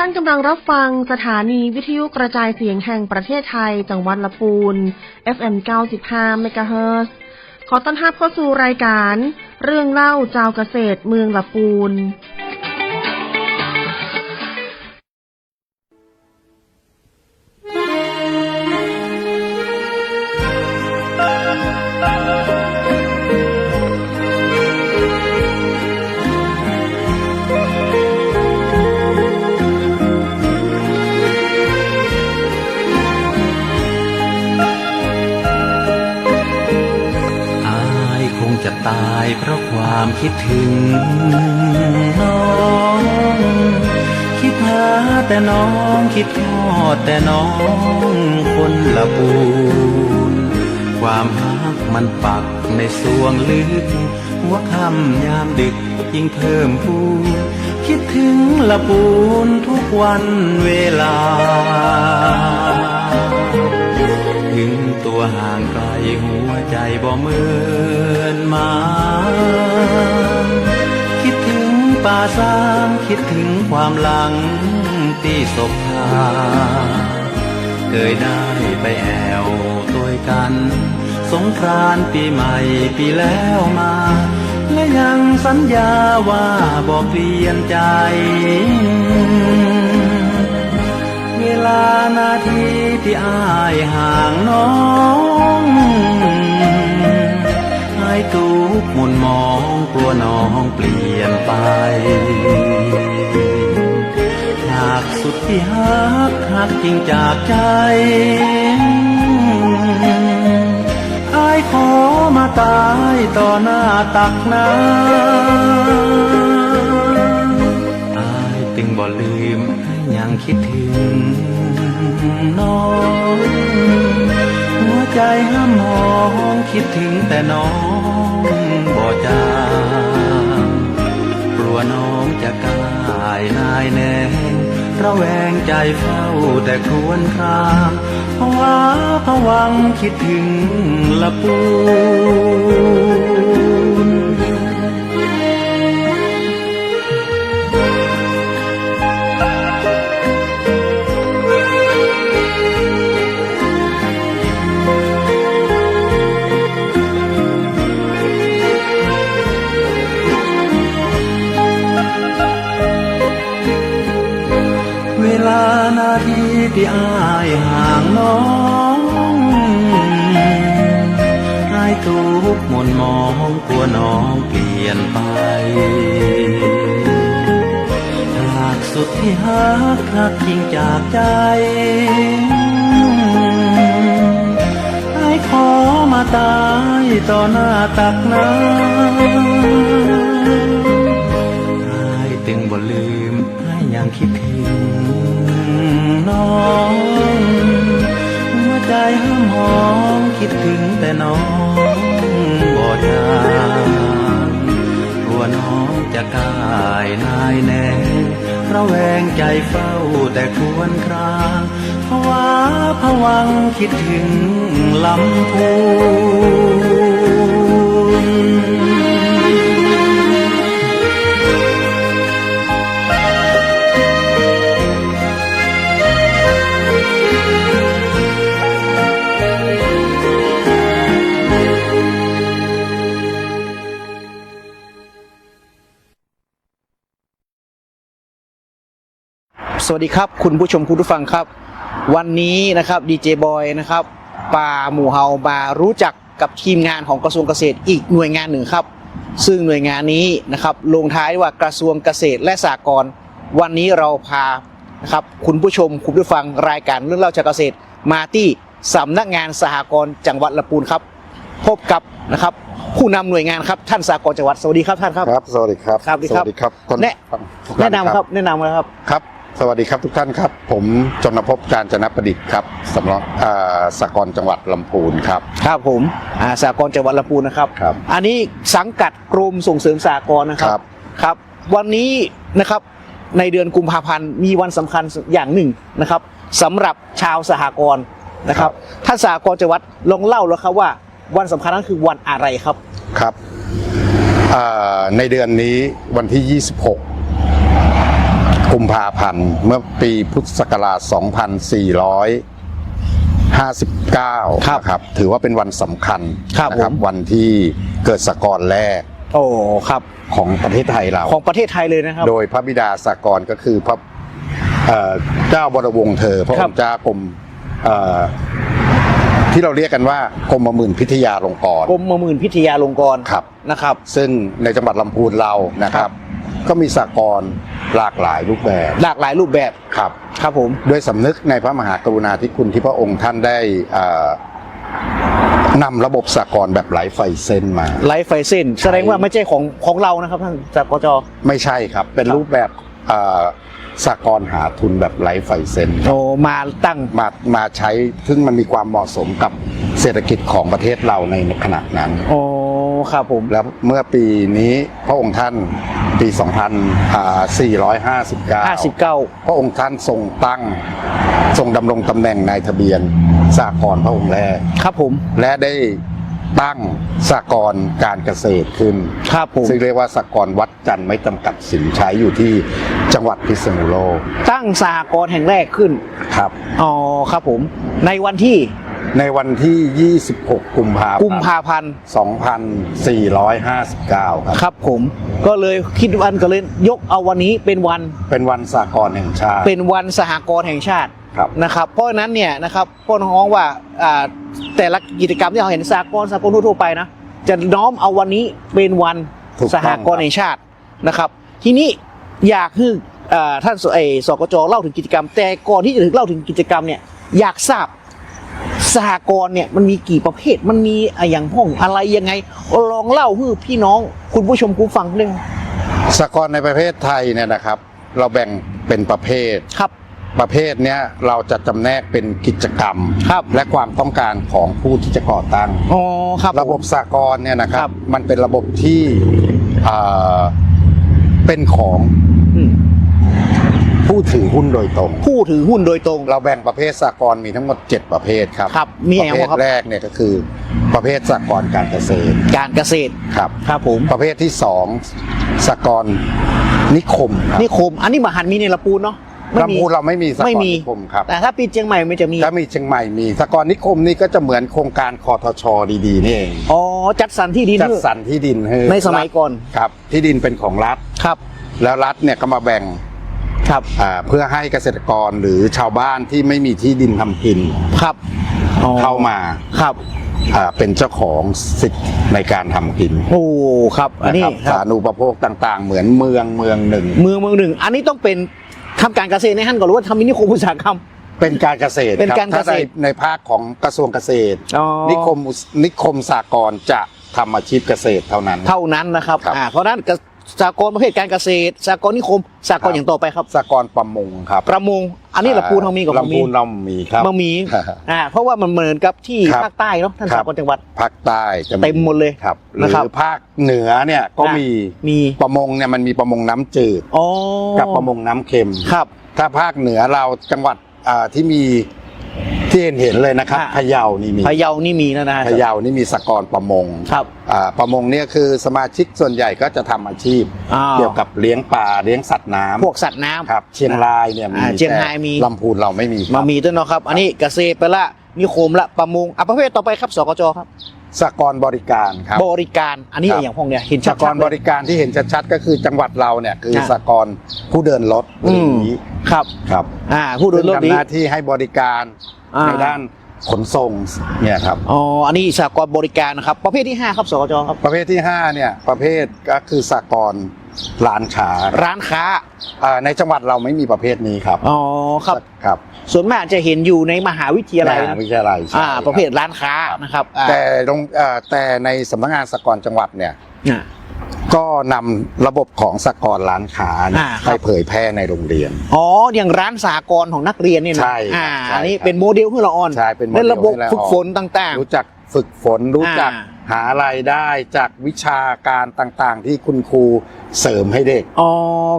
านกำลังรับฟังสถานีวิทยุกระจายเสียงแห่งประเทศไทยจังหวัดลำพูน FM 95 เมกะเฮิรตซ์ขอต้อนรับเข้าสู่รายการเรื่องเล่าเจ้าเกษตรเมืองลำพูนจะตายเพราะความคิดถึงน้อง คิดหาแต่น้องคิดทอดแต่น้องคนละปูนความรักมันปักในสวงลึกหัวค่ำยามดึกยิ่งเพิ่มพูนคิดถึงละปูนทุกวันเวลาถึงตัวห่างไกลหัวใจบ่เหมือนมาคิดถึงป่าสางคิดถึงความหลังที่ศพทาเคยได้ไปแอวตัวกันสงกรานต์ปีใหม่ปีแล้วมาและยังสัญญาว่าบ่เปลี่ยนใจเวลานาทีที่อ้ายห่างน้องอ้ายทุกข์หม่นมองกลัวน้องเปลี่ยนไปหากสุดที่หักจริงจากใจอ้ายขอมาตายต่อหน้าตักน้ำอ้ายจึงบ่ลืมยังคิดถึงน้องหัวใจห้ามมองคิดถึงแต่น้องบ่จางกลัวน้องจะกลายนายแน่ระแวงใจเฝ้าแต่ครวญครางภาวะผวังคิดถึงละปูนเวลานาทีที่อ้ายห่างน้องอ้ายทุกข์หม่นมองกลัวน้องเปลี่ยนไปหากสุดที่หักจริงจากใจอ้ายขอมาตายต่อหน้าตักน้ำอ้ายจึงบ่ลืมอ้ายยังคิดถึงน้องหัวใจห้ามมองคิดถึงแต่น้องบ่จางกลัวน้องจะกลายนายแน่ระแวงใจเฝ้าแต่ครวญครางภาวะผวังคิดถึงลำพูนสวัสดีครับคุณผู้ชมคุณผู้ฟังครับวันนี้นะครับดีเจบอยนะครับปาหมู่เฮามารู้จักกับทีมงานของกระทรวงเกษตรอีกหน่วยงานหนึ่งครับซึ่งหน่วยงานนี้นะครับลงท้ายว่ากระทรวงเกษตรและสหกรณ์วันนี้เราพานะครับคุณผู้ชมคุณผู้ฟังรายการเรื่องเล่าจากเกษตรมาที่สำนักงานสหกรณ์จังหวัดลำพูนครับพบกับนะครับผู้นำหน่วยงานครับท่านสหกรณ์จังหวัดสวัสดีครับท่านครับครับสวัสดีครับครับสวัสดีครับแนะนำครับครับสวัสดีครับทุกท่านครับผมจนภพการจนประดิษฐ์ครับสำนักสหกรณ์จังหวัดลำพูนครับครับผมสหกรณ์จังหวัดลำพูนนะครับครับอันนี้สังกัดกรมส่งเสริมสหกรณ์นะครับครับวันนี้นะครับในเดือนกุมภาพันธ์มีวันสำคัญอย่างหนึ่งนะครับสำหรับชาวสหกรณ์นะครับท่านสหกรณ์จังหวัดลองเล่าแล้วครับว่าวันสำคัญนั้นคือวันอะไรครับครับในเดือนนี้วันที่26 กุมภาพันธ์เมื่อปีพุทธศักราช 2459 ครับ นะครับถือว่าเป็นวันสำคัญ ครับ นะครับ ผม วันที่เกิดสหกรณ์แรก โอ้ครับ ของประเทศไทยเรา ของประเทศไทยเลยนะครับ โดยพระบิดาสหกรณ์ก็คือพระเจ้าวรวงศ์เธอพระองค์เจ้ากรมที่เราเรียกกันว่ากรมหมื่นพิทยาลงกรณ์ กรมหมื่นพิทยาลงกรณ์ ครับ นะครับ ซึ่งในจังหวัดลำพูนเรานะครับ ก็มีสหกรณ์หลากหลายรูปแบบ หลากหลายรูปแบบ ครับ ครับผม ด้วยสำนึกในพระมหากรุณาธิคุณที่พระองค์ท่านได้นำระบบสหกรณ์แบบไร้ไฟเส้นมา ไลฟ์ไฟเส้นแสดงว่าไม่ใช่ของเรานะครับท่านจากกจ ไม่ใช่ครับเป็นรูปแบบสหกรณ์หาทุนแบบไร้ไฟเส้น โอ้มาตั้ง มาใช้ซึ่งมันมีความเหมาะสมกับเศรษฐกิจของประเทศเราในขณะนั้น โอ้ครับผม แล้วเมื่อปีนี้พระองค์ท่านปี 2459 59 พระองค์ท่านทรงดำรงตำแหน่งนายทะเบียนสหกรณ์พระองค์แรก ครับผม และได้ตั้งสหกรณ์การเกษตรขึ้น ครับผม ซึ่งเรียกว่าสหกรณ์วัดจันทร์ไม่จำกัดสินใช้อยู่ที่จังหวัดพิษณุโลก ตั้งสหกรณ์แห่งแรกขึ้น ครับ อ๋อครับผมในวันที่ ในวันที่ 26 กุมภา กุมภาพันธ์ 2459 ครับ ครับผมก็เลยคิดวันก็เลยยกเอาวันนี้เป็นวัน เป็นวันสหกรณ์แห่งชาติ เป็นวันสหกรณ์แห่งชาติ ครับ นะครับเพราะฉะนั้นเนี่ยนะครับพ่อน้องว่าแต่ละกิจกรรมที่เราเห็นสหกรณ์ทั่วไปนะจะน้อมเอาวันนี้เป็นวัน ถูก ส ต้อง หกรณ์แห่งชาตินะครับ ทีนี้อยากให้ท่านสกจเล่าถึงกิจกรรม แต่ก่อนที่จะถึงเล่าถึงกิจกรรมเนี่ยอยากทราบสหกรณ์เนี่ยมันมีกี่ประเภทมันมีอย่างห้องอะไรยังไงลองเล่าให้พี่น้องคุณผู้ชมคุณฟังด้วย สหกรณ์ในประเทศไทยเนี่ยนะครับ เราแบ่งเป็นประเภท ครับ ประเภทเนี้ยเราจะจำแนกเป็นกิจกรรม ครับ และความต้องการของผู้ที่จะก่อตั้ง อ๋อครับผม ระบบสหกรณ์เนี่ยนะค ครั รับบ มันเป็นระบบที่เป็นของ อืม ผู้ถือหุ้นโดยตรง ผู้ถือหุ้นโดยตรง เราแบ่งประเภทสหกรณ์มีทั้งหมด 7 ประเภทครับ ครับมีอะไร ประเภท บ้างครับ แรกเนี่ยก็คือประเภทสหกรณ์การเกษตร การเกษตร ครับ ครับผม ประเภทที่2สหกรณ์นิคมครับ นิคมอันนี้มหันต์มีในลำพูนเนาะ ลำพูนเราไม่มีสหกร ไม่ ณ์ มี นิคมครับ แต่ถ้าปีเชียงใหม่มันจะมี ถ้ามีเชียงใหม่มีสหกรณ์นิคมนี่ก็จะเหมือนโครงการคอทชดีๆนี่เอง อ๋อจัดสรรที่ดิน จัดสรรที่ดินให้ ในสมัยก่อน ครับที่ดินเป็นของรัฐ ครับ แล้วรัฐเนี่ยก็มาแบ่ง ครับ เพื่อให้เกษตรกรหรือชาวบ้านที่ไม่มีที่ดินทำกิน ครับอ๋อ เข้ามา ครับ เป็นเจ้าของสิทธิ์ในการทำกิน โอ้ครับอันนี้ ะครับ ครั สา บ ธารณูปโภคต่างๆ เหมือนเมืองหนึ่ง เมืองหนึ่งอันนี้ต้องเป็นทำการเกษตรในขั้นก่อนหรือว่าทำนิคมอุตสาหกรรม เป็นการเกษตร เป็น คบ การเกษตร ถ้ในภาคของกระทรวงเกษตร อ๋อ นิคมสหกรณ์จะทำอาชีพเกษตรเท่านั้น เท่านั้นนะครับ ครับ เพราะฉะนั้นสากลประเภทการเกษตรสากลนิคมสากลอย่างต่อไปครับ สหกรณ์ประมงครับ ประมงอันนี้ลำพูนทองมีกับ ลำพูนเรามีครับ บะหมี่เพราะว่ามันเหมือนกับที่ ครับ ภาคใต้เนาะท่าน ครั สา บ กลจังหวัด ภาคใต้จะ เต็มหมดเลย ครับห นะ รื ครับ อภาคเหนือเนี่ยก็มี มี ประมงเนี่ยมันมีประมงน้ำจืด อ๋อ กับประมงน้ำเค็ม ครับ ถ้าภาคเหนือเราจังหวัดที่มีที่เห็นเลยนะครับ อ่า พะเยานี่มี พะเยานี่มีนะฮะ พะเยานี่มีสหกรณ์ประมง ครับ ประมงเนี่ยคือสมาชิกส่วนใหญ่ก็จะทำอาชีพ อ้าว เกี่ยวกับเลี้ยงปลาเลี้ยงสัตว์น้ำ พวกสัตว์น้ำ ครับเชียงรายเนี่ยมี เชียงรายมี แต่ลำพูนเราไม่มีครับ มามีด้วยเนาะครับ อันนี้เกษตรไปละนิคมละประมงประเภทต่อไปครับสกจครับ สหกรณ์บริการครับ บริการอันนี้ ครับ อย่างพวกเนี้ยเห็น ส ชั ห ด กรณ์บริการที่เห็นชัดๆก็คือจังหวัดเราเนี่ยคือสหกรณ์ผู้เดินรถหรือนี้ ครับ ครับ ผู้โดยรถ ซึ่ง ดี ทำหน้าที่ให้บริการ อ่า ในด้านขนส่งเนี่ยครับ อ๋ออันนี้สากลบริการนะครับประเภทที่5ครับสกจครับ ประเภทที่5เนี่ยประเภทก็คือสหกรณ์ร้านค้า ร้านค้า ในจังหวัดเราไม่มีประเภทนี้ครับ อ๋อครับ ครับ ส่วนมากจะเห็นอยู่ในมหาวิทยาลัย ม นะ หาวิทยาลัยใช่ ประเภท คบ ร้านค้านะครับอ่า แต่ในสำนักงานสหกรณ์จังหวัดเนี่ย อ่า ก็นำระบบของสหกรณ์ร้านค้าเนี่ย อ่าครับ ไปเผยแพร่ในโรงเรียน อ๋ออย่างร้านสากลของนักเรียนเนี่ยนะ ใช่ครับใช่ อันนี้ ครับ เป็นโมเดลเพื่อละอ่อน ใช่เป็นโมเดล ในระบบ ให้ละอ่อน ฝึกฝนต่าง รู้จักฝึกฝนรู้จัก อ่า หารายได้จากวิชาการต่างๆ ที่คุณครูเสริมให้เด็ก ๆอ๋อ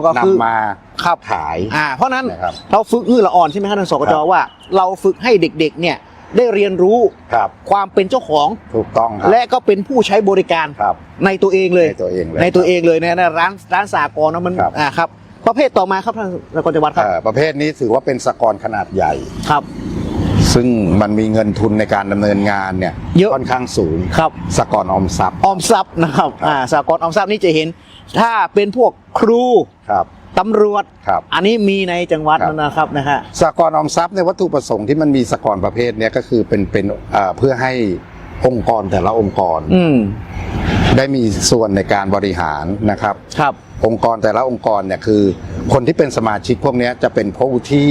ก็คือน ำมา ครับ ขาย เพราะนั้น นะครับ เราฝึกอื้อละอ่อนใช่ไหมครับท่านสกจ ครับ ว่า เราฝึกให้เด็กๆเนี่ยได้เรียนรู้ ครับ ความเป็นเจ้าของ ถูกต้องครับ และก็เป็นผู้ใช้บริการ ครับ ในตัวเองเลย ในตัวเองเลย ในตัวเองเลยนะร้านสากลนะมัน ครับ ครับ ประเภทต่อมาครับท่านสากลจังหวัดครับ ประเภทนี้ถือว่าเป็นสหกรณ์ขนาดใหญ่ ครับ ซึ่งมันมีเงินทุนในการดำเนินงานเนี่ย เยอะ ค่อนข้างสูง ครับ สหกรณ์ออมทรัพย์ ออมทรัพย์นะครับ ครับ สากลออมทรัพย์นี่จะเห็น ถ้าเป็นพวกครู ครับ ตำรวจ ครับ อันนี้มีในจังหวัด ครับ นะครับนะฮะ สหกรณ์ออมทรัพย์ในยวัตถุประสงค์ที่มันมีสหกรณ์ประเภทเนี้ยก็คือเป็นเพื่อให้องค์กรแต่ละองค์กร ได้มีส่วนในการบริหารนะครับ ครับ องค์กรแต่ละองค์กรเนี่ยคือ คนที่เป็นสมาชิกพวกเนี้ยจะเป็นผู้ที่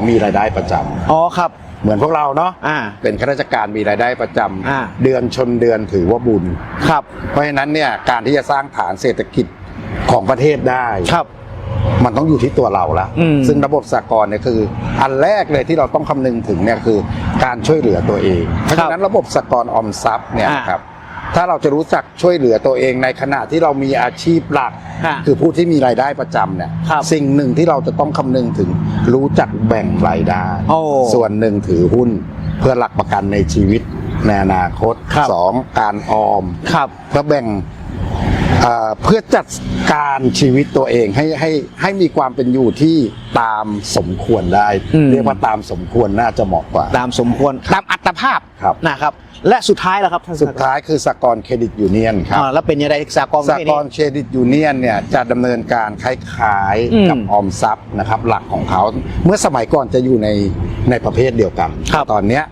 มีรายได้ประจำ อ๋อครับ เหมือนพวกเราเนาะ อ่า เป็นข้าราชการมีรายได้ประจำ อ่า เดือนชนเดือนถือว่าบุญ ครับ เพราะฉะนั้นเนี่ยการที่จะสร้างฐานเศรษฐกิจของประเทศได้ ครับ มันต้องอยู่ที่ตัวเราละ อืม ซึ่งระบบสหกรณ์เนี่ยคืออันแรกเลยที่เราต้องคำนึงถึงเนี่ยคือการช่วยเหลือตัวเอง เพราะฉะนั้นระบบสหกรณ์ออมทรัพย์เนี่ยนะครับถ้าเราจะรู้จักช่วยเหลือตัวเองในขณะที่เรามีอาชีพหลัก ฮะ คือผู้ที่มีรายได้ประจำเนี่ย ครับ สิ่งหนึ่งที่เราจะต้องคำนึงถึงรู้จักแบ่งรายได้ โอ้ ส่วนหนึ่งถือหุ้นเพื่อหลักประกันในชีวิตในอนาคต ครับ สองการออม ครับ เพื่อแบ่งเพื่อจัดการชีวิตตัวเองให้มีความเป็นอยู่ที่ตามสมควรได้ อืม เรียกว่าตามสมควรน่าจะเหมาะกว่า ตามสมควรตามอัตภาพ ครับ นะครับ และสุดท้ายแล้วครับท่าน สุดท้ายคือสหกรณ์เครดิตยูเนียนครับ แล้วเป็นยังไงสากล สหกรณ์เครดิตยูเนียนเนี่ยจะดำเนินการคล้าย อืม ๆกับออมทรัพย์นะครับหลักของเขาเมื่อสมัยก่อนจะอยู่ในประเภทเดียวกัน ครับ ตอนเนี้ย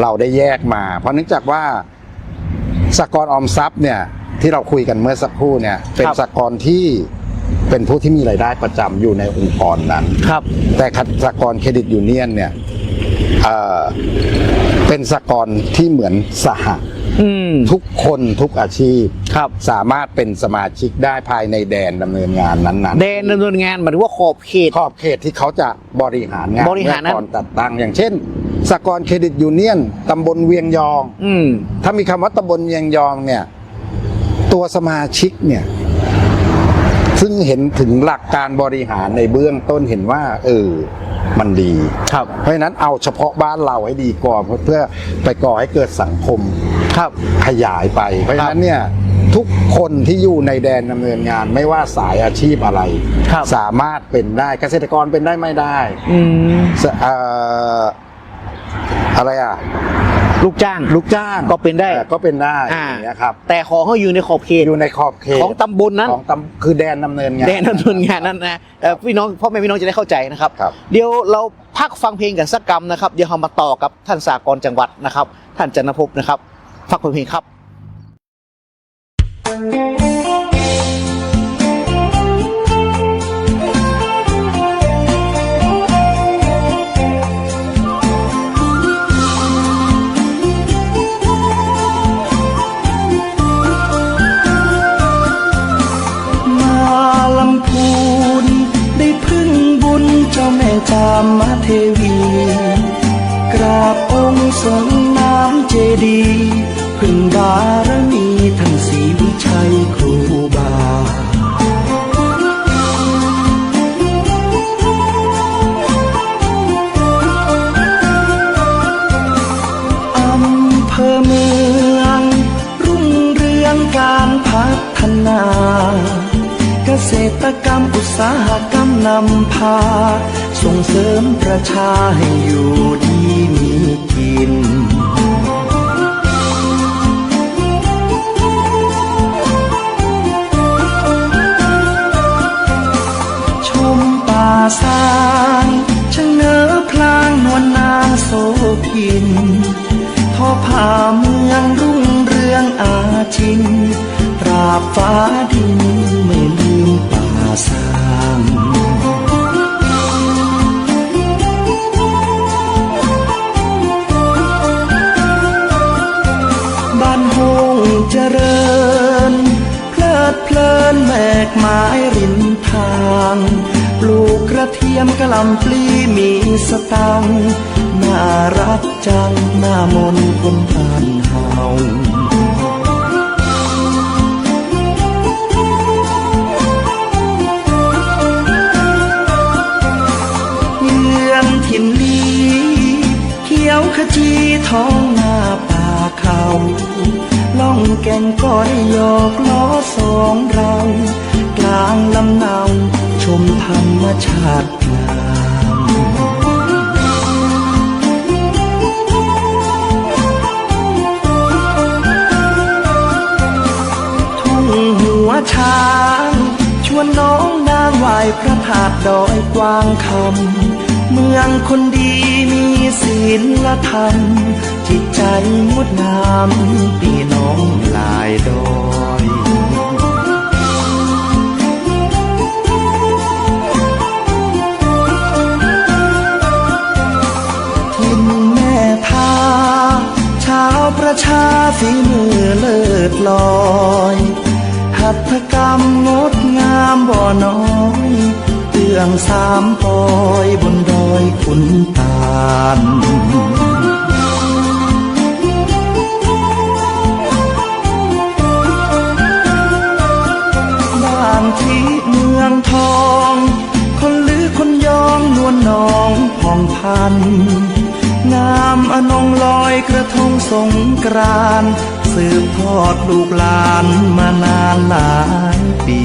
เราได้แยกมา เพราะเนื่องจากว่าสหกรณ์ออมทรัพย์เนี่ยที่เราคุยกันเมื่อสักครู่เนี่ยเป็นสหกรณ์ที่เป็นผู้ที่มีรายได้ประจำอยู่ในองค์กรนั้น ครับ แต่สหกรณ์เครดิตยูเนียนเนี่ยเป็นสหกรณ์ที่เหมือนสห ทุกคนทุกอาชีพ ครับ สามารถเป็นสมาชิกได้ภายในแดนดำเนินงานนั้นๆ แดนดำเนินงานหมายถึงว่าขอบเขต ขอบเขตที่เขาจะบริหารงาน บริหารนั้น เมื่อก่อนตัดตั้งอย่างเช่นสหกรณ์เครดิตยูเนียนตำบลเวียงยอง ถ้ามีคำว่าตำบลเวียงยองเนี่ยตัวสมาชิกเนี่ยซึ่งเห็นถึงหลักการบริหารในเบื้องต้นเห็นว่ามันดี ครับ เพราะฉะนั้นเอาเฉพาะบ้านเราให้ดีก่อนเพื่อไปก่อให้เกิดสังคม ครับ ขยายไป เพราะฉะนั้นเนี่ยทุกคนที่อยู่ในแดนดำเนินงานไม่ว่าสายอาชีพอะไร ครับ สามารถเป็นได้เกษตรกรเป็นได้ไม่ได้อะไรอ่ะ ลูกจ้าง ลูกจ้าง ก็เป็นได้ ก็เป็นได้อย่างเงี้ยครับ แต่ขอเขาอยู่ในขอบเขต อยู่ในขอบเขต ของตำบลนั้น ของคือแดนดำเนินงาน แดนดำเนินงานนั้นนะพี่น้องพ่อแม่พี่น้องจะได้เข้าใจนะครับ ครับ เดี๋ยวเราพักฟังเพลงกันสักกรรมนะครับเดี๋ยวเรามาต่อกับท่านสากลจังหวัดนะครับ ท่านจันทภพนะครับฟังเพลงครับ มาลำพูนได้พึ่งบุญเจ้าแม่จามเทวี กราบองค์ทรงน้ำเจดีย์พึ่งบารมีท่านศรีวิชัยครูบา อำเภอเมืองรุ่งเรืองการพัฒนา เกษตรกรรมอุตสาหกรรมนำพา ส่งเสริมประชาให้อยู่ดีมีกิน ชมป่าสางชะเง้อพลางนวลนางโสพิน ทอผ้าเมืองรุ่งเรืองอาชิน ตราบฟ้าดินไม่ลืมป่าสางบ้านโฮงเจริญ เพลิดเพลินแมกไม้ริมทาง ปลูกกระเทียมกะหล่ำปลีมีสตังค์น่ารักจังหน้ามนต์คนบ้านเฮาเยือนถิ่นลีเขียวขจีท้องหน้าป่าเขาล่องแก่งก้อยหยอกล้อสองเรา กลางลำเนาช ชมธรรมชาติงามทุ่งหัวช้างชวนน้องนางไหว้พระธาตุดอยกวางคำเมืองคนดีมีศีลธรรมจิตใจงดงามปีน้องลายดอยทินแม่ทาชาวประชาฝีมือเลิศลอยหัตถกรรมงดงามบ่อน้อยเตื้องสามปอยบนดอยขุนตาลบ้านที่เมืองทองคนลือคนยองนวลน้องผ่องพันงามอนงลอยกระทงสงกรานต์สืบทอดลูกหลานมานานหลายปี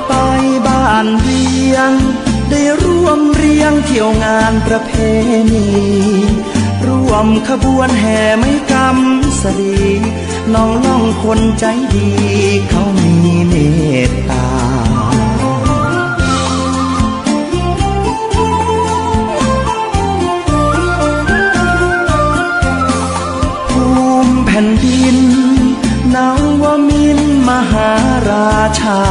ไปบ้านเวียงได้ร่วมเรียงเที่ยวงานประเพณีร่วมขบวนแห่ไม้กำสลีน้องล่องคนใจดีเขามีเมตตาภูมิแผ่นดินนวมินทร์มหาราชา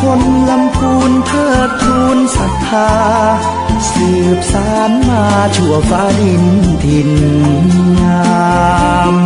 คนลำพูนเทิดทูนศรัทธาสืบสานมาชั่วฟ้าดินถิ่นงาม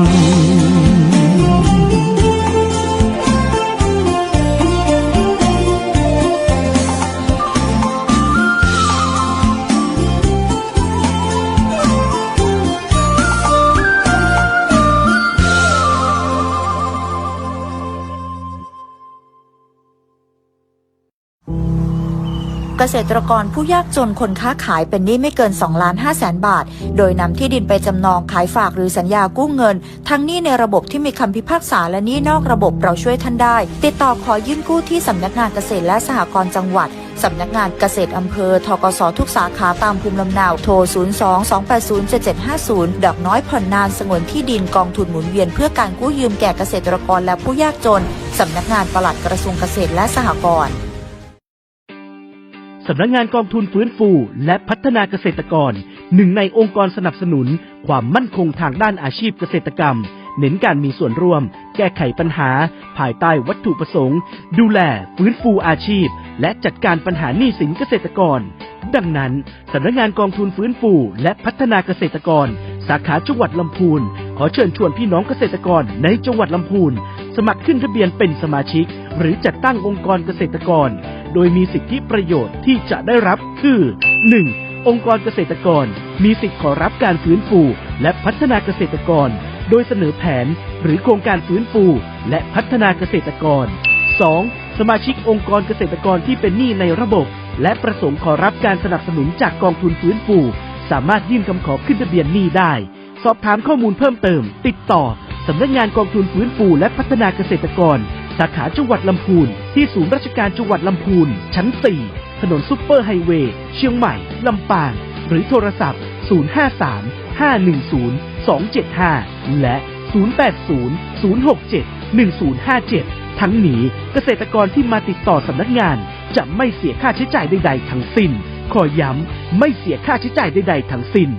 เกษตรกรผู้ยากจนคนค้าขายเป็นหนี้ไม่เกิน 2,500,000 บาทโดยนำที่ดินไปจำนองขายฝากหรือสัญญากู้เงินทั้งหนี้ในระบบที่มีคำพิพากษาและหนี้นอกระบบเราช่วยท่านได้ติดต่อขอยื่นกู้ที่สำนักงานเกษตรและสหกรณ์จังหวัดสำนักงานเกษตรอำเภอทกสทุกสาขาตามภูมิลำเนาโทร 02-280-7750 ดอกน้อยผ่อนนานสงวนที่ดินกองทุนหมุนเวียนเพื่อการกู้ยืมแก่เกษตรกรและผู้ยากจนสำนักงานปลัดกระทรวงเกษตรและสหกรณ์สำนักงานกองทุนฟื้นฟูและพัฒนาเกษตรกรหนึ่งในองค์กรสนับสนุนความมั่นคงทางด้านอาชีพเกษตรกรรมเน้นการมีส่วนร่วมแก้ไขปัญหาภายใต้วัตถุประสงค์ดูแลฟื้นฟูอาชีพและจัดการปัญหาหนี้สินเกษตรกรดังนั้นสำนักงานกองทุนฟื้นฟูและพัฒนาเกษตรกรสาขาจังหวัดลำพูนขอเชิญชวนพี่น้องเกษตรกรในจังหวัดลำพูนสมัครขึ้นทะเบียนเป็นสมาชิกหรือจัดตั้งองค์กรเกษตรกรโดยมีสิทธิประโยชน์ที่จะได้รับคือ 1. องค์กรเกษตรกรมีสิทธิขอรับการฟื้นฟูและพัฒนาเกษตรกรโดยเสนอแผนหรือโครงการฟื้นฟูและพัฒนาเกษตรกร 2. สมาชิกองค์กรเกษตรกรที่เป็นหนี้ในระบบและประสงค์ขอรับการสนับสนุนจากกองทุนฟื้นฟูสามารถยื่นคำขอขึ้นทะเบียนหนี้ได้สอบถามข้อมูลเพิ่มเติมติดต่อสำนักงานกองทุนฟื้นฟูและพัฒนาเกษตรกรสาขาจังหวัดลำพูนที่ศูนย์ราชการจังหวัดลำพูนชั้น 4 ถนนซุปเปอร์ไฮเวย์เชียงใหม่ลำปางหรือโทรศัพท์ 053-510-275 และ 080-067-1057 ทั้งนี้เกษตรกรที่มาติดต่อสำนักงานจะไม่เสียค่าใช้จ่ายใดๆทั้งสิ้นขอย้ำไม่เสียค่าใช้จ่ายใดๆทั้งสิ้น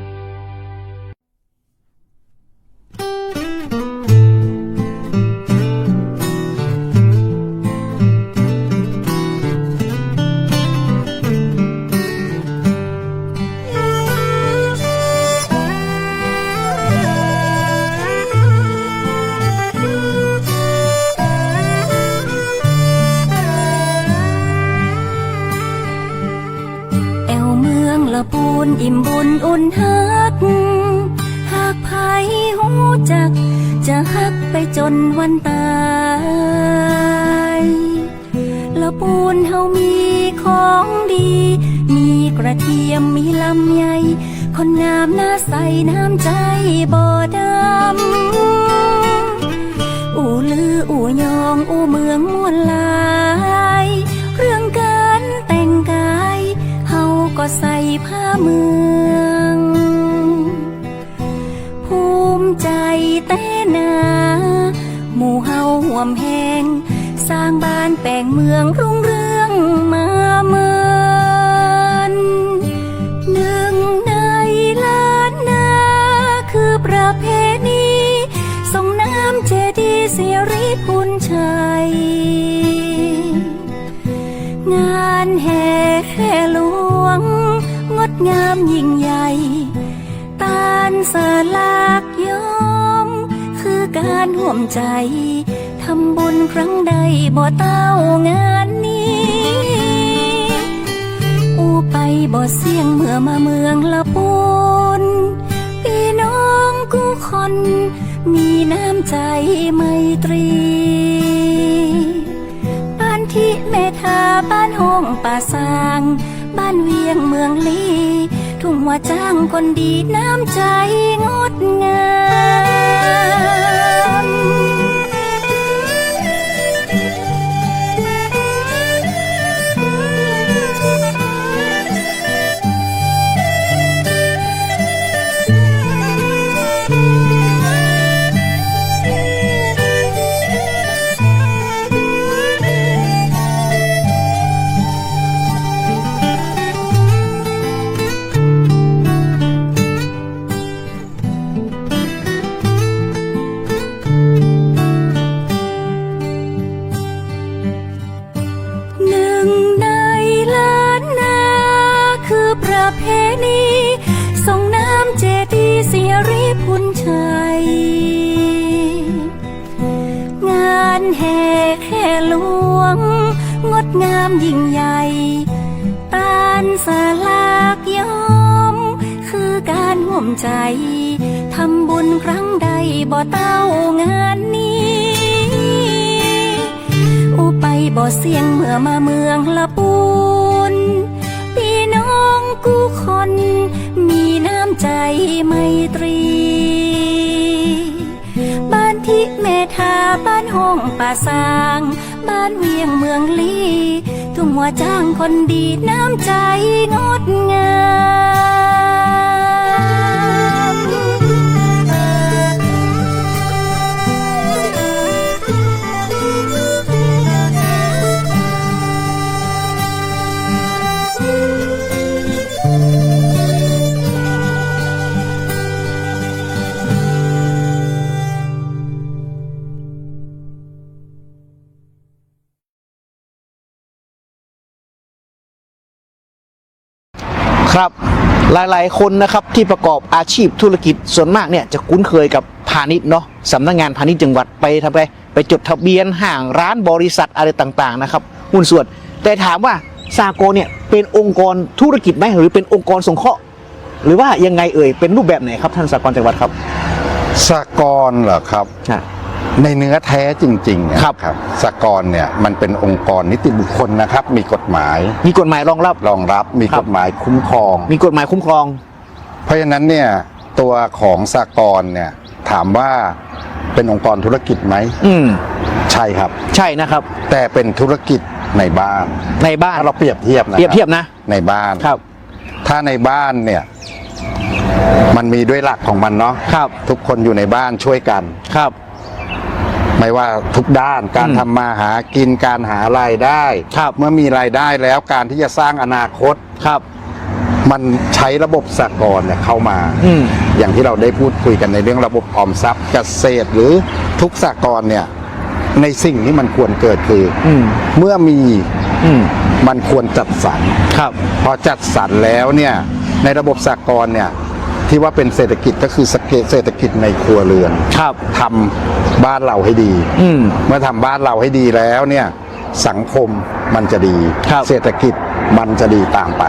อิ่มบุญอุ่นฮักหากไผหูจักจะฮักไปจนวันตายละปูนเฮามีของดีมี กระเทียมมีลำไยคนงามหน้าใสน้ำใจบ่ดำอู่ลืออู่ยองอู่เมืองม่วนหลายเรื่องการแต่งกายเฮาก็ใส่ผ้าเมืองภูมิใจแต่นาหมู่เฮาห่วมแหงสร้างบ้านแปลงเมืองรุ่งเรืองมาเมินหนึ่งในล้านนาคือประเพณีส่งน้ำเจดีย์สิริพูนชัยงานแห่แห่หลวงงดงามยิ่งใหญ่ตาลสลากย้อมคือการร่วมใจทำบุญครั้งใดบ่เต้างานนี้อูไปบ่เสี่ยงเมื่อมาเมืองละปูนพี่น้องกู้คนมีน้ำใจไมตรีบ้านที่เมธาบ้านห้องป่าสางบ้านเวียงเมืองลีทุ่งว่าจ้างคนดีน้ำใจงดงามเพณีส่งน้ำเจดีย์สิริพูนชัยงานแห่แห่หลวงงดงามยิ่งใหญ่ตาลสลากย้อมคือการร่วมใจทำบุญครั้งใดบ่เต้างานนี้อูไปบ่เสี่ยงเมื่อมาเมืองละปูนพี่น้องกู้คนมีน้ำใจไมตรีบ้านทิเมธาบ้านห้องป่าสางบ้านเวียงเมืองลีทุ่งว่าจ้างคนดีน้ำใจงดงามครับหลายๆคนนะครับที่ประกอบอาชีพธุรกิจส่วนมากเนี่ยจะคุ้นเคยกับพาณิชย์เนาะสำนักงานพาณิชย์จังหวัดไปจดทะเบียนห่างร้านบริษัทอะไรต่างๆนะครับหุ้นส่วนแต่ถามว่าสากลเนี่ยเป็นองค์กรธุรกิจไหมหรือเป็นองค์กรสงเคราะห์หรือว่ายังไงเป็นรูปแบบไหนครับท่านสากลจังหวัดครับสากลเหรอครับในเนื้อแท้จริงๆเนี่ยครับสากลเนี่ยมันเป็นองค์กรนิติบุคคลนะครับมีกฎหมายรองรับมีกฎหมายคุ้มครองเพราะฉะนั้นเนี่ยตัวของสากลเนี่ยถามว่าเป็นองค์กรธุรกิจไหมใช่ครับใช่นะครับแต่เป็นธุรกิจในบ้านถ้าเราเปรียบเทียบนะในบ้านครับถ้าในบ้านเนี่ยมันมีด้วยหลักของมันเนาะทุกคนอยู่ในบ้านช่วยกันครับไม่ว่าทุกด้านการทำมาหากินการหารายได้เมื่อมีรายได้แล้วการที่จะสร้างอนาคตมันใช้ระบบสหกรณ์เนี่ยเข้ามาอย่างที่เราได้พูดคุยกันในเรื่องระบบออมทรัพย์เกษตรหรือทุกสหกรณ์เนี่ยในสิ่งที่มันควรเกิดคือเมื่อมีมันควรจัดสรรพอจัดสรรแล้วเนี่ยในระบบสหกรณ์เนี่ยที่ว่าเป็นเศรษฐกิจก็คือเศรษฐกิจในครัวเรือนทำบ้านเราให้ดีเมื่อทำบ้านเราให้ดีแล้วเนี่ยสังคมมันจะดีเศรษฐกิจมันจะดีตามไป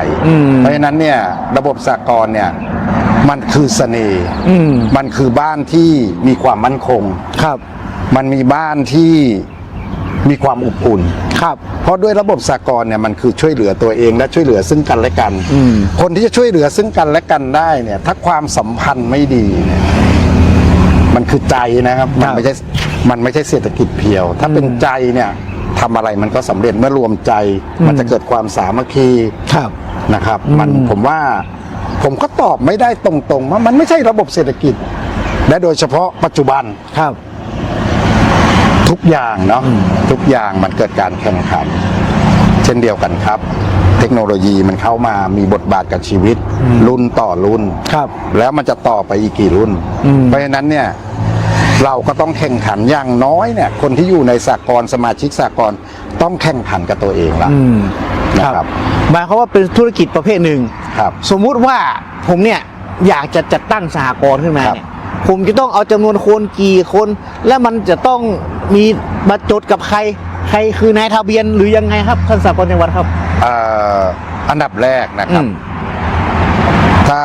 เพราะฉะนั้นเนี่ยระบบสหกรณ์เนี่ยมันคือเสน่ห์มันคือบ้านที่มีความมั่นคงมันมีบ้านที่ มีความอบอุ่น ครับ เพราะด้วยระบบสหกรณ์เนี่ยมันคือช่วยเหลือตัวเองและช่วยเหลือซึ่งกันและกัน คนที่จะช่วยเหลือซึ่งกันและกันได้เนี่ยถ้าความสัมพันธ์ไม่ดีเนี่ยมันคือใจนะครับมันไม่ใช่เศรษฐกิจเพียว ถ้าเป็นใจเนี่ยทำอะไรมันก็สำเร็จเมื่อรวมใจ มันจะเกิดความสามัคคี ครับ นะครับผมว่าผมก็ตอบไม่ได้ตรงๆว่ามันไม่ใช่ระบบเศรษฐกิจ และโดยเฉพาะปัจจุบัน ครับ ทุกอย่างเนาะทุกอย่างมันเกิดการแข่งขัน เช่นเดียวกันครับ เทคโนโลยีมันเข้ามามีบทบาทกับชีวิต รุ่นต่อรุ่น ครับ แล้วมันจะต่อไปอีกกี่รุ่น เพราะฉะนั้นเนี่ยเราก็ต้องแข่งขันอย่างน้อยเนี่ยคนที่อยู่ในสหกรณ์สมาชิกสหกรณ์ต้องแข่งขันกับตัวเองละนะครับ หมายความว่าเป็นธุรกิจประเภทหนึ่ง ครับ สมมุติว่าผมเนี่ยอยากจะจัดตั้งสหกรณ์ขึ้นมาเนี่ยผมจะต้องเอาจำนวนคนกี่คน และมันจะต้องมีมาจดกับใครคือนายทะเบียนหรือยังไงครับท่านสหกรณ์จังหวัดครับ อันดับแรกนะครับ ถ้า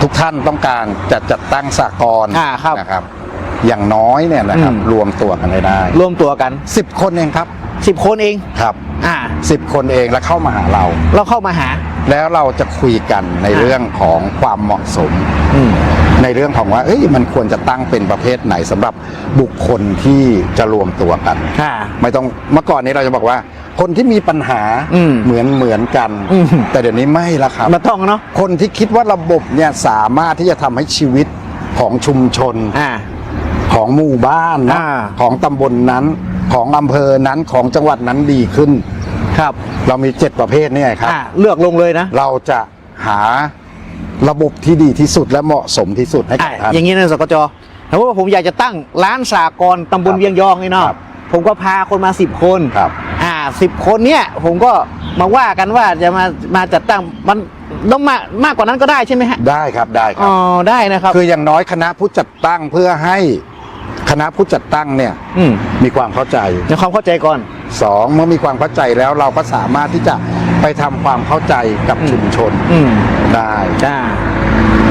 ทุกท่านต้องการจะจัดตั้งสหกรณ์นะครับ อย่างน้อยเนี่ยนะครับรวมตัวกันได้ รวมตัวกัน 10 คนเองครับ 10 คนเอง ครับ 10 คนเองแล้วเข้ามาหาเรา เราเข้ามาหา แล้วเราจะคุยกันในเรื่องของความเหมาะสมในเรื่องของว่ามันควรจะตั้งเป็นประเภทไหนสำหรับบุคคลที่จะรวมตัวกันไม่ต้องเมื่อก่อนนี้เราจะบอกว่า คนที่มีปัญหาเหมือนกัน แต่เดี๋ยวนี้ไม่ละครับ มาต้องเนาะ คนที่คิดว่าระบบเนี่ยสามารถที่จะทำให้ชีวิตของชุมชนของหมู่บ้านนะของตำบลนั้นของอำเภอนั้นของจังหวัดนั้นดีขึ้นครับเรามี7ประเภทเนี่ยครับเลือกลงเลยนะเราจะหาระบบที่ดีที่สุดและเหมาะสมที่สุดให้กับท่านอย่างนี้นะสกจแต่ว่าผมอยากจะตั้งร้านสหกรณ์ตำบลเวียงยองนี่เนาะผมก็พาคนมา10 คน10 คนเนี่ยผมก็มาว่ากันว่าจะมาจัดตั้งมันต้องมากกว่านั้นก็ได้ใช่ไหมฮะได้ครับได้ครับได้นะครับคืออย่างน้อยคณะผู้จัดตั้งเพื่อให้คณะผู้จัดตั้งเนี่ยมีความเข้าใจมีความเข้าใจก่อน2เมื่อมีความเข้าใจแล้วเราก็สามารถที่จะไปทำความเข้าใจกับชุมชนได้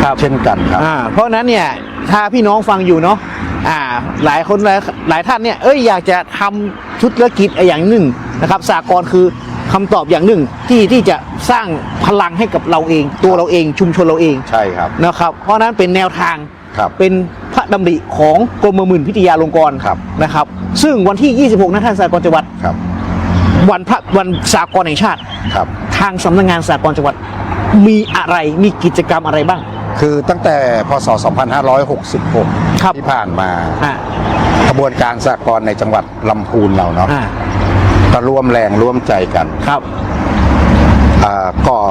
ครับเช่นกันครับเพราะนั้นเนี่ยถ้าพี่น้องฟังอยู่เนาะหลายคนหลายท่านเนี่ยอยากจะทำธุรกิจอย่างหนึ่งนะครับสหกรณ์คือคำตอบอย่างหนึ่งที่จะสร้างพลังให้กับเราเองตัวเราเองชุมชนเราเองใช่ครับนะครับเพราะนั้นเป็นแนวทางเป็นพระดำริของกรมหมื่นพิทยาลงกรณ์นะครับซึ่งวันที่26นะท่านสหกรณ์จังหวัดวันสหกรณ์แห่งชาติทางสำนักงานสหกรณ์จังหวัดมีอะไรมีกิจกรรมอะไรบ้างคือตั้งแต่พศ 2566ที่ผ่านมาขบวนการสหกรณ์ในจังหวัดลำพูนเราเนาะก็ร่วมแรงร่วมใจกันก่อ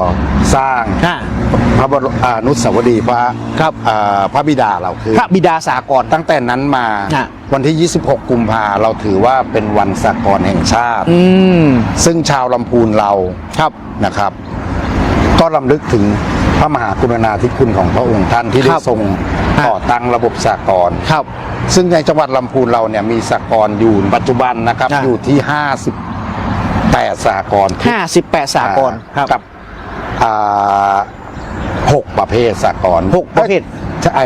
สร้างพระบรมอนุสาวรีย์พระบิดาเราคือพระบิดาสหกรณ์ตั้งแต่นั้นมาวันที่26กุมภาเราถือว่าเป็นวันสหกรณ์แห่งชาติซึ่งชาวลำพูนเรานะครับก็รำลึกถึงพระมหากรุณาธิคุณของพระองค์ท่านที่ได้ทรงก่อตั้งระบบสหกรณ์ซึ่งในจังหวัดลำพูนเราเนี่ยมีสหกรณ์อยู่ปัจจุบันนะครับอยู่ที่58สหกรณ์58สหกรณ์กับ6ประเภทสหกรณ์6ประเภทใช่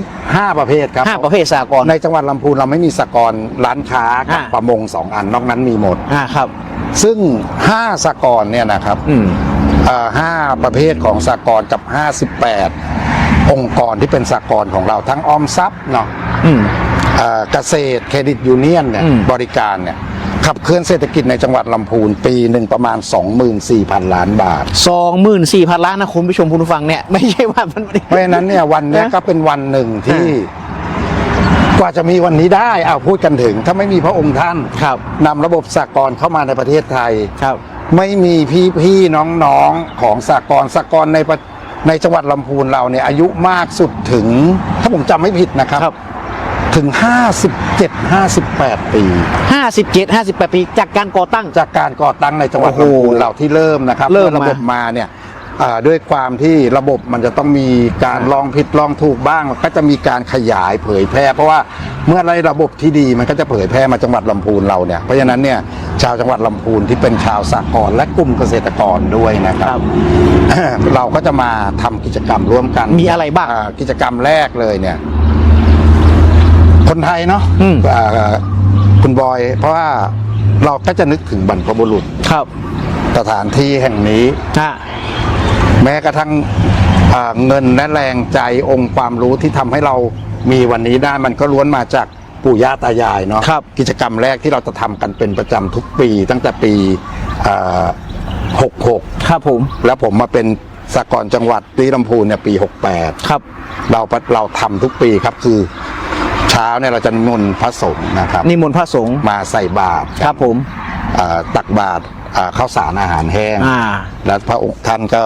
5ประเภทครับ5ประเภทสหกรณ์ในจังหวัดลำพูนเราไม่มีสหกรณ์ร้านค้ากับประมง2อันนอกนั้นมีหมดครับซึ่ง5สหกรณ์เนี่ยนะครับ5ประเภทของสหกรณ์กับ58องค์กรที่เป็นสหกรณ์ของเราทั้งออมทรัพย์เนาะเกษตรเครดิตยูเนียนเนี่ยบริการเนี่ยขับเคลื่อนเศรษฐกิจในจังหวัดลำพูนปีหนึ่งประมาณ 24,000 ล้านบาท 24,000 ล้านนะคุณผู้ชมคุณผู้ฟังเนี่ยไม่ใช่ว่ามันเพราะฉะนั้นเนี่ยวันนี้ก็เป็นวันหนึ่งที่กว่าจะมีวันนี้ได้พูดกันถึงถ้าไม่มีพระองค์ท่านนำระบบสหกรณ์เข้ามาในประเทศไทยไม่มีพี่น้องๆของสหกรณ์ในจังหวัดลำพูนเราเนี่ยอายุมากสุดถึงถ้าผมจำไม่ผิดนะครับถึง57-58 ปี57-58 ปีจากการก่อตั้งในจังหวัดลำพูนเราที่เริ่มนะครับเริ่มระบบมาเนี่ยด้วยความที่ระบบมันจะต้องมีการลองผิดลองถูกบ้างก็จะมีการขยายเผยแพร่เพราะว่าเมื่อระบบที่ดีมันก็จะเผยแพร่มาจังหวัดลำพูนเราเนี่ยเพราะฉะนั้นเนี่ยชาวจังหวัดลำพูนที่เป็นชาวสหกรณ์และกลุ่มเกษตรกรด้วยนะครับเราก็จะมาทำกิจกรรมร่วมกันมีอะไรบ้างกิจกรรมแรกเลยเนี่ยคนไทยเนาะคุณบอยเพราะว่า เราก็จะนึกถึงบรรพบุรุษ ครับ สถานที่แห่งนี้ ฮะ แม้กระทั่งเงินและแรงใจองค์ความรู้ที่ทำให้เรามีวันนี้ได้มันก็ล้วนมาจากปู่ย่าตายายเนาะ ครับ กิจกรรมแรกที่เราจะทำกันเป็นประจำทุกปี ตั้งแต่ปี66ครับผม แล้วผมมาเป็นสหกรณ์จังหวัดที่ลำพูนเนี่ยปี68ครับ เราทำทุกปีครับคือเช้าเนี่ยเราจะนิมนต์พระสงฆ์นะครับ นิมนต์พระสงฆ์ มาใส่บาตร ครับผม ตักบาตรข้าวสารอาหารแห้ง อ่า แล้วพระองค์ท่านก็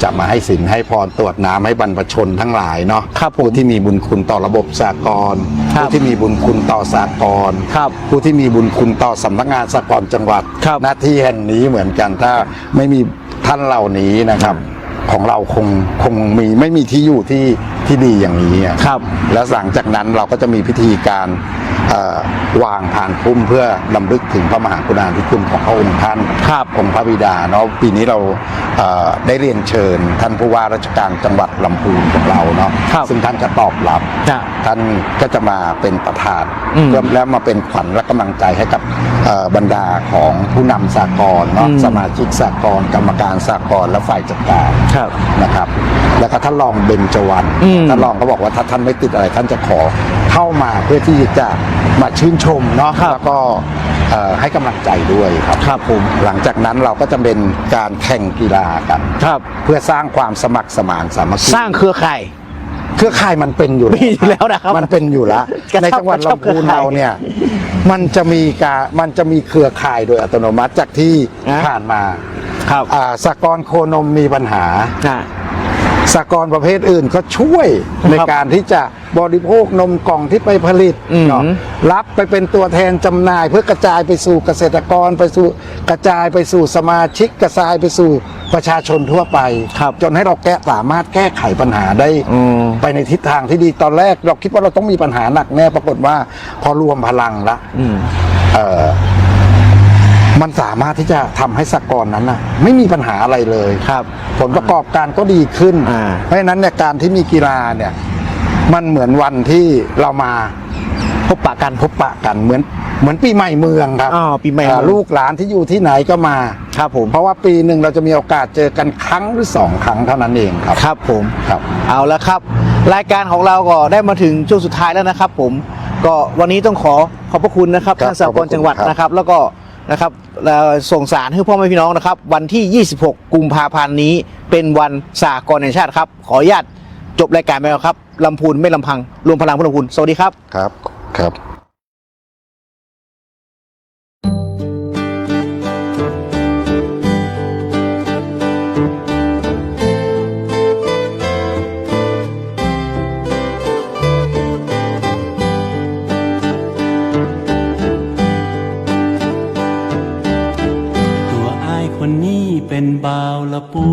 จะมาให้ศีลให้พรตรวจน้ำให้บรรพชนทั้งหลายเนาะ ครับผม ผู้ที่มีบุญคุณต่อระบบสหกรณ์ ครับ ผู้ที่มีบุญคุณต่อสหกรณ์ ครับ ผู้ที่มีบุญคุณต่อสำนักงานสหกรณ์จังหวัด ครับ หน้าที่แห่งนี้เหมือนกันถ้าไม่มีท่านเหล่านี้นะครับ ของเราคงไม่มีที่อยู่ที่ดีอย่างนี้อะ ครับ แล้วหลังจากนั้นเราก็จะมีพิธีการวางผ่านพุ่มเพื่อรำลึกถึงพระมหากรุณาธิคุณของพระองค์ท่าน ครับ องค์พระบิดาเนาะปีนี้เราได้เรียนเชิญท่านผู้ว่าราชการจังหวัดลำพูนของเราเนาะ ครับ ซึ่งท่านจะตอบรับ จ้ะ ท่านก็จะมาเป็นประธาน อืม เพื่อแล้วมาเป็นขวัญและกำลังใจให้กับบรรดาของผู้นำสากลเนาะ อืม สมาชิกสากลกรรมการสากลและฝ่ายจัดการ ครับ นะครับ แล้วก็ท่านรองเบญจวรรณ อืม ท่านรองก็บอกว่าถ้าท่านไม่ติดอะไรท่านจะขอเข้ามาเพื่อที่จะมาชื่นชมเนาะ ครับ แล้วก็ให้กำลังใจด้วยครับ ครับผม หลังจากนั้นเราก็จะเป็นการแข่งกีฬากัน ครับ เพื่อสร้างความสมัครสมานสามัคคี สร้างเครือข่าย เครือข่ายมันเป็นอยู่ มีอยู่แล้วนะครับ มันเป็นอยู่แล้ว กระชับ ในจังหวัด กระชับ ลำพูน เครือข่าย เราเนี่ยมันจะมีเครือข่ายโดยอัตโนมัติจากที่ นะ ผ่านมา ครับ สหกรณ์โคนมมีปัญหา อ่า สหกรณ์ประเภทอื่นก็ช่วยในการที่จะบริโภคนมกล่องที่ไปผลิต อืม เนาะรับไปเป็นตัวแทนจำหน่าย เพื่อกระจายไปสู่เกษตรกรไปสู่กระจายไปสู่สมาชิกกระจายไปสู่ประชาชนทั่วไป ครับ จนให้เราสามารถแก้ไขปัญหาได้ อืม ไปในทิศทางที่ดีตอนแรกเราคิดว่าเราต้องมีปัญหาหนักแน่ปรากฏว่าพอรวมพลังละ อืม มันสามารถที่จะทำให้สหกรณ์นั้นไม่มีปัญหาอะไรเลย ครับ ผลประกอบการก็ดีขึ้น อ่า เพราะฉะนั้นเนี่ยการที่มีกีฬาเนี่ยมันเหมือนวันที่เรามา พบปะกัน พบปะกันเหมือนปีใหม่เมืองครับ อ๋อปีใหม่เมือง ลูกหลานที่อยู่ที่ไหนก็มา ครับผม เพราะว่าปีหนึ่งเราจะมีโอกาสเจอกันครั้งหรือ2 ครั้งเท่านั้นเองครับ ครับผม ครับ เอาละครับ รายการของเราก็ได้มาถึงช่วงสุดท้ายแล้วนะครับ ผมก็วันนี้ต้องขอบพระคุณนะครับ ครับ ท่านสหกรณ์จังหวัด ขอบคุณครับ นะครับ แล้วก็นะครับส่งสารให้พ่อแม่พี่น้องนะครับ วันที่ 26 กุมภาพันธ์นี้เป็นวันสหกรณ์แห่งชาติครับ ขออนุญาตจบรายการไปแล้วครับลำพูนไม่ลำพังรวมพลังเพื่อลำพูนสวัสดีครับ ครับครับ ตัวอ้ายคนนี้เป็นบ่าวละปู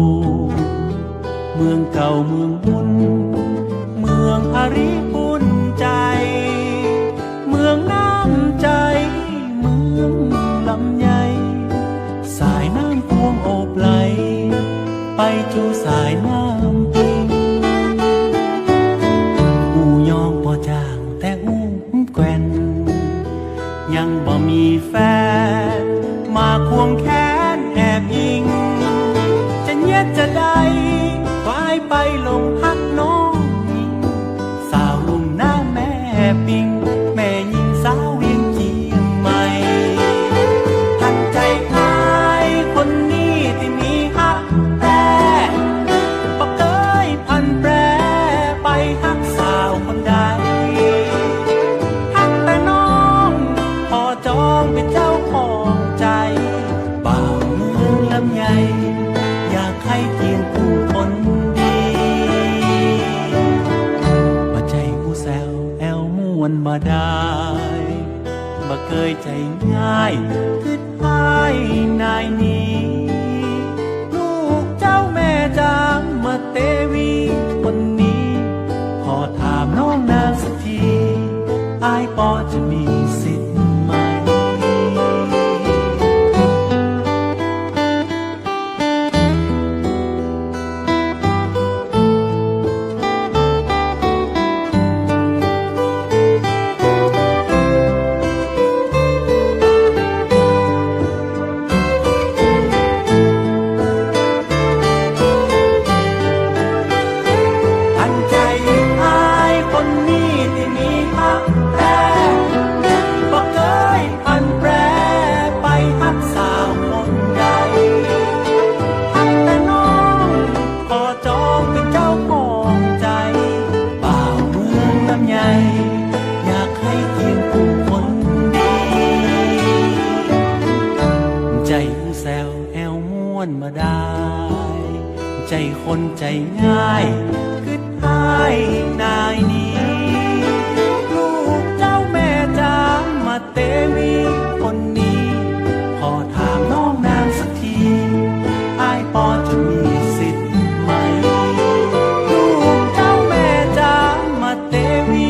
เมืองเก่าเมืองบุญ เมืองอาริบุญใจ เมืองน้ำใจ เมืองลำใหญ่ สายน้ำพวงโอบไหล ไปจูสายน้ำปิงอูยองบ่จางแต่อูแกว่น ยังบ่มีแฟน มาควงแขนแอบยิง จะเย็ดจะได้กลายไปลงพักน้องหญิง สาวลุ่มหน้าแม่ปิง แม่ยิงสาวเวียงเจียงใหม่ทันใจอายคนนี้ที่มีฮักแต่บ่เคยพันแปรไปฮักสาวคนใด ฮักแต่น้องพอจองเป็นเจ้าของใจ บ่าวเมืองลำใหญ่อยากให้เคียงคู่คนดีมาใจผู้แซวแอวม่วนมาได้บ่เคยใจง่ายคือหายนายนี้ ลูกเจ้าแม่จางมาเตวีคนนี้ ขอถามน้องนางสักทีอายปอจะมีสิทธิ์ไหม ม ง่ายคือหายนายนี้ลูกเจ้าแม่จ้ามาเตวีคนนี้พอถามน้องนางสักทีอ้ายพอจะมีสิทธิ์ไหมลูกเจ้าแม่จ้ามาเตวี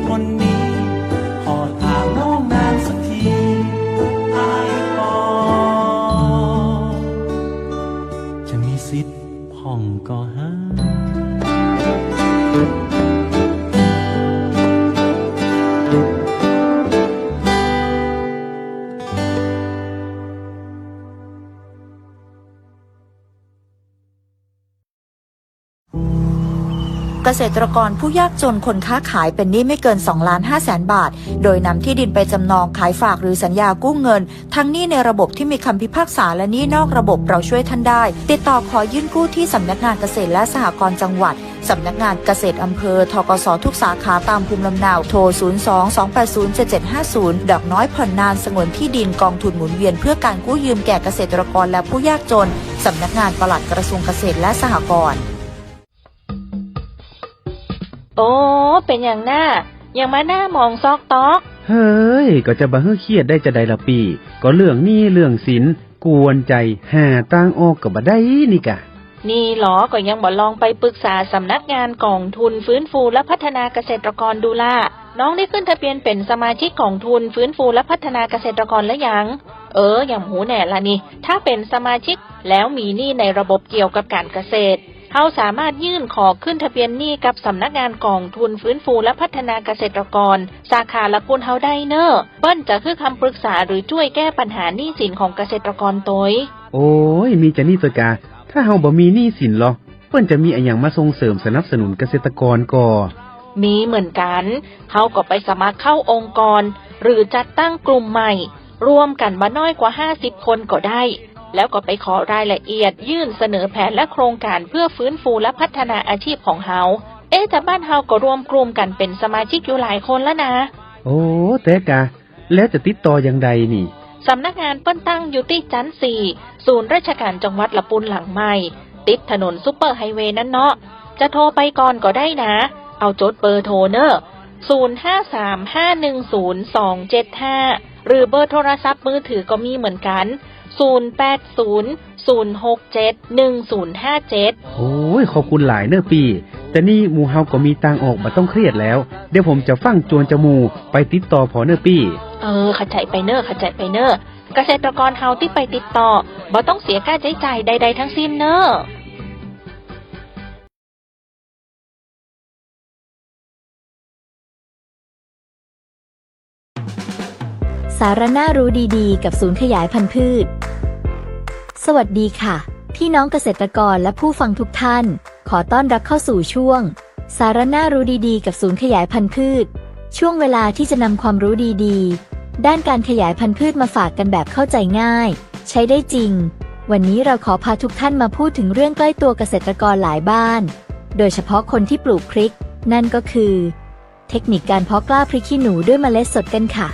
คนนี้พอถามน้องนางสักทีอ้ายพอจะมีสิทธิ์พ่องก็หา เกษตรกรผู้ยากจนคนค้าขายเป็นหนี้ไม่เกิน 2,500,000 บาท โดยนำที่ดินไปจำนองขายฝากหรือสัญญากู้เงิน ทั้งหนี้ในระบบที่มีคำพิพากษาและหนี้นอกระบบเราช่วยท่านได้ ติดต่อขอยื่นกู้ที่สำนักงานเกษตรและสหกรณ์จังหวัด สำนักงานเกษตรอำเภอ ธกส.ทุกสาขาตามภูมิลำเนา โทร 02-280-7750 ดอกน้อยผ่อนนานสงวนที่ดินกองทุนหมุนเวียนเพื่อการกู้ยืมแก่เกษตรกรและผู้ยากจน สำนักงานปลัดกระทรวงเกษตรและสหกรณ์ โอ้เป็นอย่างหน้ายังมาหน้ามองซอกตอก เฮ้ยก็จะบ่ฮื้อเครียดได้จะใดละปีก็เรื่องหนี้เรื่องสินกวนใจหาตั้งออกก็บ่ได้นี่กะ นี่หรอก็ยังบ่ลองไปปรึกษาสำนักงานกองทุนฟื้นฟูและพัฒนาเกษตรกรดูล่ะน้องได้ขึ้นทะเบียนเป็นสมาชิกกองทุนฟื้นฟูและพัฒนาเกษตรกรแล้วยังอย่างหูแหน่ละนี่ถ้าเป็นสมาชิกแล้วมีหนี้ในระบบเกี่ยวกับการเกษตรเขาสามารถยื่นขอขึ้นทะเบียนหนี้กับสำนักงานกองทุนฟื้นฟูและพัฒนาเกษตรกรสาขาละกุลเฮาได้เนอะเปิ้นจะคือคำปรึกษาหรือช่วยแก้ปัญหาหนี้สินของเกษตรกรตัว โอ้ยมีจะนี่ตัวกาถ้าเฮาบ่มีหนี้สินหรอเปิ้นจะมีอะหยังมาส่งเสริมสนับสนุนเกษตรกรก่อมีเหมือนกันเขาก็ไปสมัครเข้าองค์กรหรือจัดตั้งกลุ่มใหม่รวมกันมาน้อยกว่า50คนก็ได้แล้วก็ไปขอรายละเอียดยื่นเสนอแผนและโครงการเพื่อฟื้นฟูและพัฒนาอาชีพของเฮาแต่บ้านเฮาก็รวมกลุ่มกันเป็นสมาชิกอยู่หลายคนแล้วนะโอ้แต่กะแล้วจะติดต่ออย่างใดนี่สำนักงานเปิ้นตั้งอยู่ที่จันทร์4ศูนย์ราชการจังหวัดละปุนหลังใหม่ติดถนนซุปเปอร์ไฮเวย์นั่นเนาะจะโทรไปก่อนก็ได้นะเอาจดเบอร์โทรเนอะ0535102275หรือเบอร์โทรศัพท์มือถือก็มีเหมือนกัน0800671057โอ้ยขอบคุณหลายเนอะปีแต่นี่หมู่เฮาก็มีตังออกบ่ต้องเครียดแล้วเดี๋ยวผมจะฟังจวนจมูไปติดต่อพอเนอะปีเข้าใจไปเนอะเกษตรกรเฮาที่ไปติดต่อบ่ต้องเสียค่าใช้จ่ายใดๆทั้งสิ้นเนอะสาระน่ารู้ดีๆกับศูนย์ขยายพันธุ์พืชสวัสดีค่ะพี่น้องเกษตรกรและผู้ฟังทุกท่านขอต้อนรับเข้าสู่ช่วงสาระน่ารู้ดีๆกับศูนย์ขยายพันธุ์พืชช่วงเวลาที่จะนำความรู้ดีๆด้านการขยายพันธุ์พืชมาฝากกันแบบเข้าใจง่ายใช้ได้จริงวันนี้เราขอพาทุกท่านมาพูดถึงเรื่องใกล้ตัวเกษตรกรหลายบ้านโดยเฉพาะคนที่ปลูกพริกนั่นก็คือเทคนิคการเพาะกล้าพริกขี้หนูด้วยเมล็ดสดกันค่ะ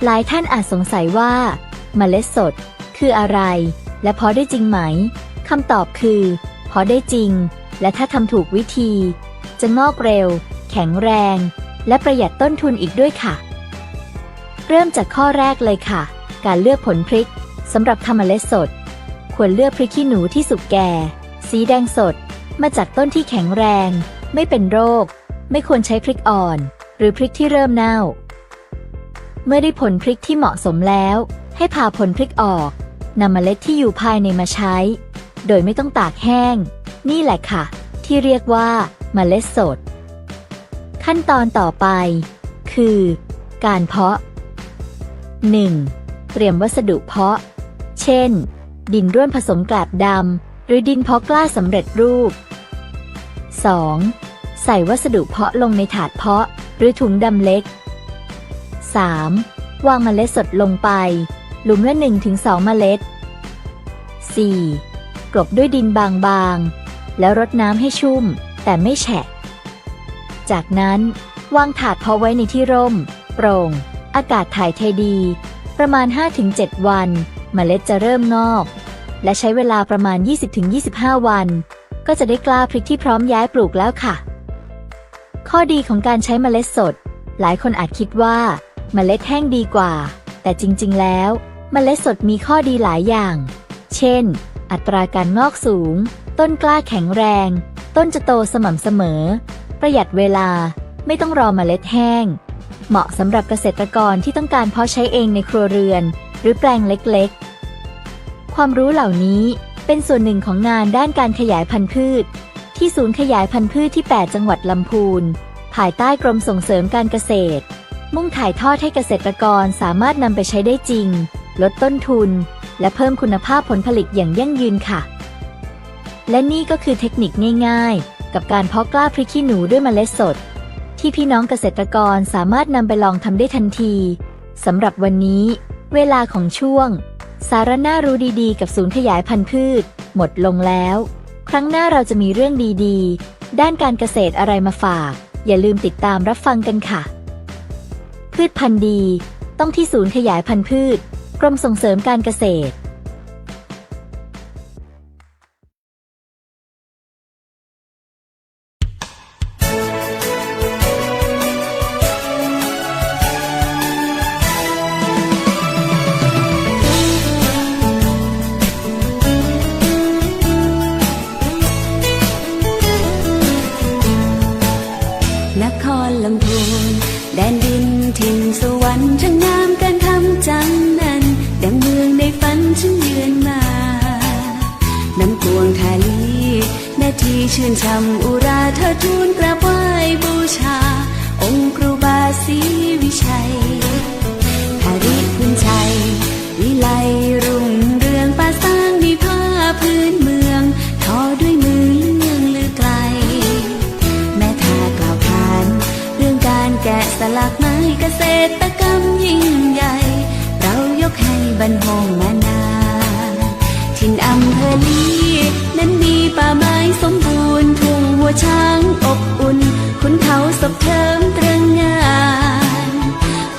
หลายท่านอาจสงสัยว่าเมล็ดสดคืออะไรและเพาะได้จริงไหมคำตอบคือเพาะได้จริงและถ้าทำถูกวิธีจะงอกเร็วแข็งแรงและประหยัดต้นทุนอีกด้วยค่ะเริ่มจากข้อแรกเลยค่ะการเลือกผลพริกสำหรับทำเมล็ดสดควรเลือกพริกขี้หนูที่สุกแก่สีแดงสดมาจากต้นที่แข็งแรงไม่เป็นโรคไม่ควรใช้พริกอ่อนหรือพริกที่เริ่มเน่าเมื่อได้ผลพริกที่เหมาะสมแล้วให้ผ่าผลพริกออกนำเมล็ดที่อยู่ภายในมาใช้โดยไม่ต้องตากแห้งนี่แหละค่ะที่เรียกว่าเมล็ดสดขั้นตอนต่อไปคือการเพาะ 1. เตรียมวัสดุเพาะเช่นดินร่วนผสมกลาบดำหรือดินเพาะกล้าสำเร็จรูป 2. ใส่วัสดุเพาะลงในถาดเพาะหรือถุงดำเล็ก 3. วางเมล็ดสดลงไปหลุมละ 1-2 เมล็ด 4. กลบด้วยดินบางๆแล้วรดน้ำให้ชุ่มแต่ไม่แฉะจากนั้นวางถาดเพาะไว้ในที่ร่มโปร่งอากาศถ่ายเทดีประมาณ 5-7 วันเมล็ดจะเริ่มงอกและใช้เวลาประมาณ 20-25 วัน ก็จะได้กล้าพริกที่พร้อมย้ายปลูกแล้วค่ะ ข้อดีของการใช้เมล็ดสดหลายคนอาจคิดว่าเมล็ดแห้งดีกว่าแต่จริงๆแล้วเมล็ดสดมีข้อดีหลายอย่างเช่นอัตราการงอกสูงต้นกล้าแข็งแรงต้นจะโตสม่ำเสมอประหยัดเวลาไม่ต้องรอเมล็ดแห้งเหมาะสำหรับเกษตรกรที่ต้องการเพาะใช้เองในครัวเรือนหรือแปลงเล็กๆความรู้เหล่านี้เป็นส่วนหนึ่งของงานด้านการขยายพันธุ์พืชที่ศูนย์ขยายพันธุ์พืชที่ 8 จังหวัดลำพูนภายใต้กรมส่งเสริมการเกษตรมุ่งถ่ายทอดให้เกษตรกรสามารถนำไปใช้ได้จริงลดต้นทุนและเพิ่มคุณภาพผลผลิตอย่างยั่งยืนค่ะและนี่ก็คือเทคนิคง่ายๆกับการเพาะกล้าพริกขี้หนูด้วยเมล็ดสดที่พี่น้องเกษตรกรสามารถนำไปลองทำได้ทันทีสำหรับวันนี้เวลาของช่วงสาระน่ารู้ดีๆกับศูนย์ขยายพันธุ์พืชหมดลงแล้วครั้งหน้าเราจะมีเรื่องดีๆด้านการเกษตรอะไรมาฝากอย่าลืมติดตามรับฟังกันค่ะพืชพันธุ์ดีต้องที่ศูนย์ขยายพันธุ์พืชกรมส่งเสริมการเกษตรนครลำพูนแดนดินถิ่นสวรรค์ช่างงามการทำจังนั้นดังเมืองในฝันฉันเยือนมาน้ำกวงทาลีนาทีชื่นช่ำอุราเธอทูลกราบไหว้บูชาองค์ครูบาศรีวิชัยทาริพุนชัยวิไลรุ่งเรืองป่าสร้างมีผ้าพื้นเมืองทอด้วยมือเลื่องลือไกลแม่ทากล่าวขานเรื่องการแกะสลักไม้เกษตรกรรมยิ่งใหญ่เรายกให้บรรพงมานานถิ่นอำเภอลีนั้นมีป่าไม้สมบูรณ์ทุ่งหัวช้างอบอุ่นขุนเขาศพเทิมตรึงงาน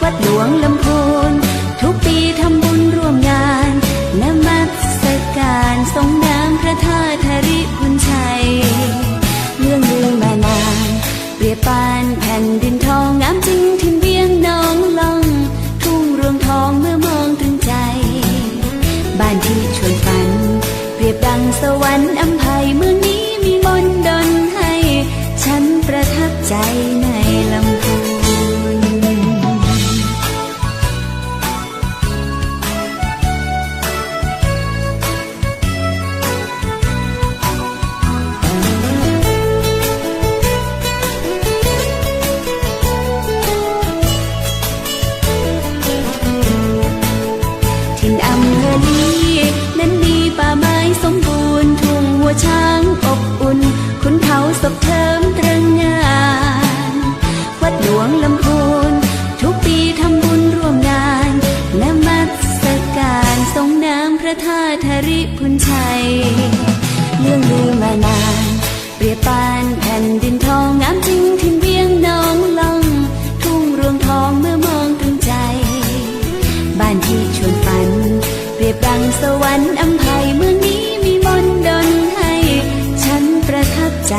วัดหลวงลำพูนทุกปีทำบุญร่วมงานนมัสการทรงน้ำพระธาตุธาริพุนชัยเรื่องลือมานานเปรียบปานแผ่นดินทองงามจริงถิ่นเวียงน้องล่องทุ่งรวงทองเมื่อมองถึงใจบ้านที่ชวนฝันเปรียบดังสวรรค์อำไพเมืองนี้มีมนต์ดลให้ฉันประทับใจในลำพูนถิ่นอำเภอลีนั้นมีป่าไม้สมบูรณ์ทุ่งหัวช้างอบอุ่นขุนเขาศพเทิมตรึงงานวัดหลวงลำพูนทุกปีทำบุญร่วมงานนมัสการทรงน้ำพระธาตุธาริพุนชัยเรื่องลือมานานเปรียบปานแผ่นดินทองงามจริงถิ่นเวียงน้องล่องทุ่งรวงทองเมื่อมองถึงใจบ้านที่ชวนฝันเปรียบดังสวรรค์อำไพเมืองนี้มีมนต์ดลให้ฉันประทับใจ